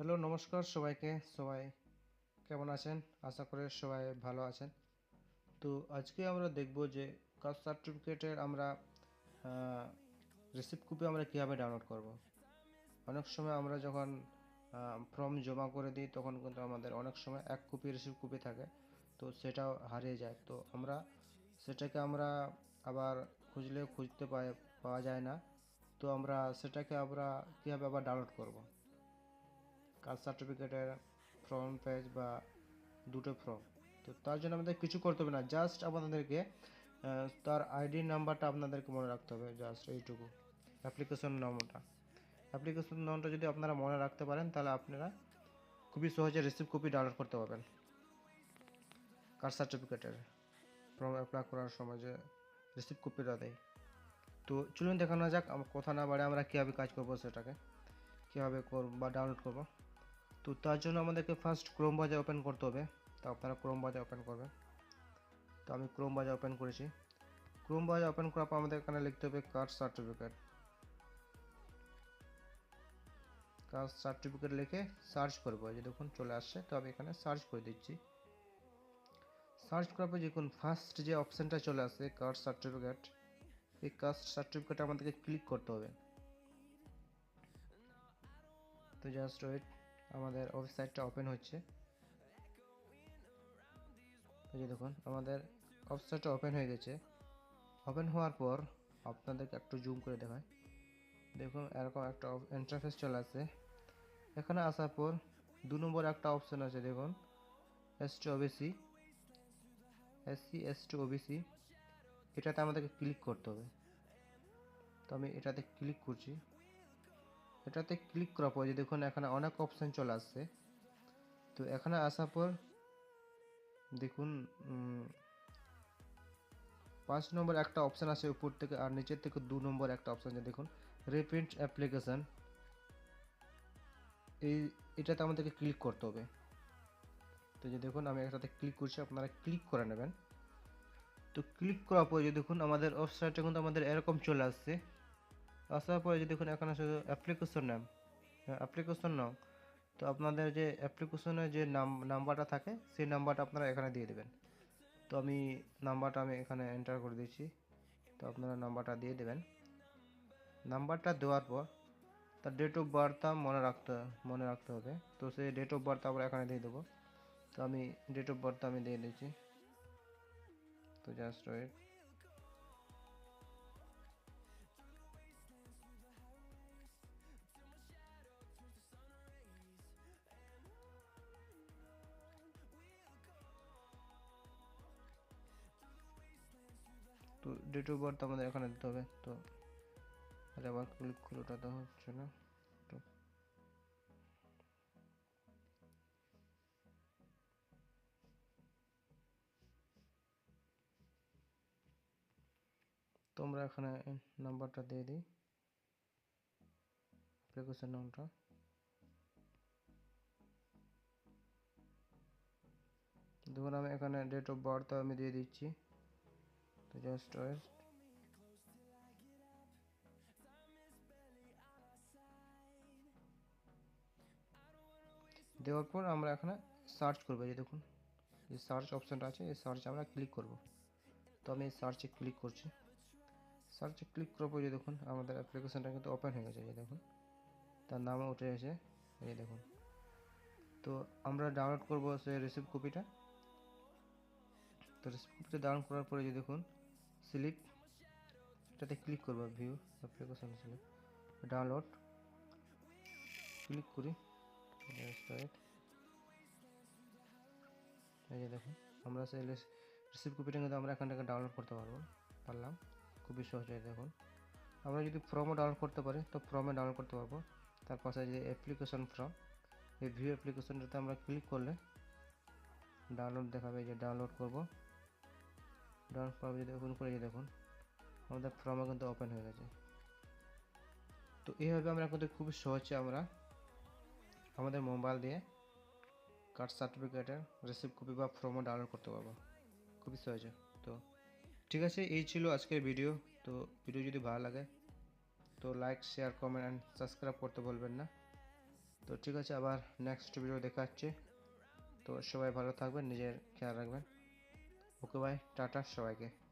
Hello, নমস্কার সবাইকে। সবাই কেমন আছেন? আশা করি সবাই ভালো আছেন। তো আজকে আমরা দেখব যে কাস্ট সার্টিফিকেটের আমরা রিসিপ্ট কপি আমরা কীভাবে ডাউনলোড করব। অনেক সময় আমরা যখন ফর্ম জমা করে দিই তখন কিন্তু আমাদের অনেক সময় এক কপি রিসিপ্ট কপি থাকে, তো সেটাও হারিয়ে যায়। তো সেটাকে আমরা আবার খুঁজতে পাওয়া যায় না। তো সেটাকে আমরা কীভাবে আবার ডাউনলোড করব কাস্ট সার্টিফিকেটের ফ্রন্ট পেজ বা দুটো ফর্ম। তো তার জন্য আমাদের কিছু করতে হবে না, জাস্ট আপনাদেরকে তার আইডি নাম্বারটা আপনাদেরকে মনে রাখতে হবে, জাস্ট এইটুকু। অ্যাপ্লিকেশন নামটা যদি আপনারা মনে রাখতে পারেন তাহলে আপনারা খুবই সহজে রিসিপ্ট কপি ডাউনলোড করতে পারবেন কাস্ট সার্টিফিকেটের ফর্ম অ্যাপ্লাই করার সময় যে রিসিপ্ট কপিটা দেয়। তো চলুন দেখানো যাক, কথা না বাড়ে আমরা কীভাবে কাজ করবো, সেটাকে কীভাবে বা ডাউনলোড করব। তো তার জন্য আমাদেরকে ফার্স্ট ক্রোম ব্রাউজার ওপেন করতে হবে। তো আপনারা ক্রোম ব্রাউজার ওপেন করবেন। তো আমি ক্রোম ব্রাউজার ওপেন করেছি। ক্রোম ব্রাউজার ওপেন করার পর আমাদের এখানে লিখতে হবে কাস্ট সার্টিফিকেট লিখে সার্চ করবো। এই যে দেখুন চলে আসছে। তো আমি এখানে সার্চ করে দিচ্ছি। সার্চ করার পর দেখুন ফার্স্ট যে অপশানটা চলে আসছে কাস্ট সার্টিফিকেট, এই কাস্ট সার্টিফিকেট আমাদেরকে ক্লিক করতে হবে। তো জাস্ট ওয়েট, আমাদের ওয়েবসাইটটা ওপেন হচ্ছে। এই যে দেখুন আমাদের ওয়েবসাইটটা ওপেন হয়ে গেছে। ওপেন হওয়ার পর আপনাদেরকে একটু জুম করে দেখায়। দেখুন এরকম একটা ইন্টারফেস চলে আসে। এখানে আসার পর 2 নম্বর একটা অপশন আছে, দেখুন ST OBC, SC ST OBC, এটাতে আমাদেরকে ক্লিক করতে হবে। তো আমি এটাতে ক্লিক করছি। এটাতে ক্লিক করার পর যে দেখুন এখানে অনেক অপশন চলে আসছে। তো এখানে আসার পর দেখুন 5 নম্বর একটা অপশান আছে উপর থেকে, আর নিচের থেকে 2 নম্বর একটা অপশান আছে, দেখুন রিপ্রিন্ট অ্যাপ্লিকেশান। এটাতে আমাদেরকে ক্লিক করতে হবে। তো যে দেখুন আমি এটাতে ক্লিক করছি, আপনারা ক্লিক করে নেবেন। তো ক্লিক করার পরে যে দেখুন আমাদের ওয়েবসাইটটা কিন্তু আমাদের এরকম চলে আসছে। আসার পরে যে দেখুন এখানে শুধু অ্যাপ্লিকেশন নাম। তো আপনাদের যে অ্যাপ্লিকেশনের যে নাম্বারটা থাকে সেই নাম্বারটা আপনারা এখানে দিয়ে দেবেন। তো আমি এখানে এন্টার করে দিচ্ছি। তো আপনারা নাম্বারটা দিয়ে দেবেন। নাম্বারটা দেওয়ার পর তার ডেট অফ বার্থটা মনে রাখতে হবে। তো সেই ডেট অফ বার্থ আমরা এখানে দিয়ে দেবো। তো আমি ডেট অফ বার্থটা আমি দিয়ে দিচ্ছি। তো জাস্ট ওয়েট। তো ডেট অফ বার্থ আমাদের এখানে দিতে হবে। তো আবার ক্লিক করে ওটা হচ্ছে না। তো তোমরা এখানে নাম্বারটা দিয়ে দিই, অ্যাপ্লিকেশন নামটা। দেখুন আমি এখানে ডেট অফ বার্থ আমি দিয়ে দিচ্ছি। তো জাস্ট ওয়েট। দেওয়ার পর আমরা এখানে সার্চ করবো। এই দেখুন এই সার্চ অপশানটা আছে, এই সার্চে আমরা ক্লিক করব। তো আমি এই সার্চে ক্লিক করছি। সার্চে ক্লিক করার পর যে দেখুন আমাদের অ্যাপ্লিকেশনটা কিন্তু ওপেন হয়ে গেছে। এই দেখুন তার নামও উঠে এসে, এই দেখুন। তো আমরা ডাউনলোড করব সেই রিসিপ্ট কপিটা। তো রিসিপ্ট কপিটা ডাউনলোড করার পরে যে দেখুন স্লিপ, এটাতে ক্লিক করব, view application slip download, click করি। এই যে দেখুন আমরা সেই রিসিপ্ট কপিটা কিন্তু আমরা এখান থেকে ডাউনলোড করতে পারলাম খুবই সহজে। দেখুন আমরা যদি ফর্মও ডাউনলোড করতে পারি তো ফর্মে ডাউনলোড করতে পারবো। তার পাশে যে অ্যাপ্লিকেশন ফর্ম, এই ভিউ অ্যাপ্লিকেশনটাতে আমরা ক্লিক করলে ডাউনলোড দেখাবে। যে ডাউনলোড করব, ডাউনলোড করার যদি ওপেন করে দেখুন আমাদের ফর্মও কিন্তু ওপেন হয়ে গেছে। তো এইভাবে আমরা কিন্তু খুবই সহজে আমরা আমাদের মোবাইল দিয়ে কাস্ট সার্টিফিকেটের রিসিপ্ট কপি বা ফর্মও ডাউনলোড করতে পারবো খুবই সহজে। তো ঠিক আছে, এই ছিল আজকের ভিডিও। তো ভিডিও যদি ভালো লাগে তো like, share, comment and subscribe করতে বলবেন না। তো ঠিক আছে, আবার নেক্সট ভিডিও দেখা হচ্ছে। তো সবাই ভালো থাকবেন, নিজের খেয়াল রাখবেন। ওকে, বাই, টাটা সবাইকে।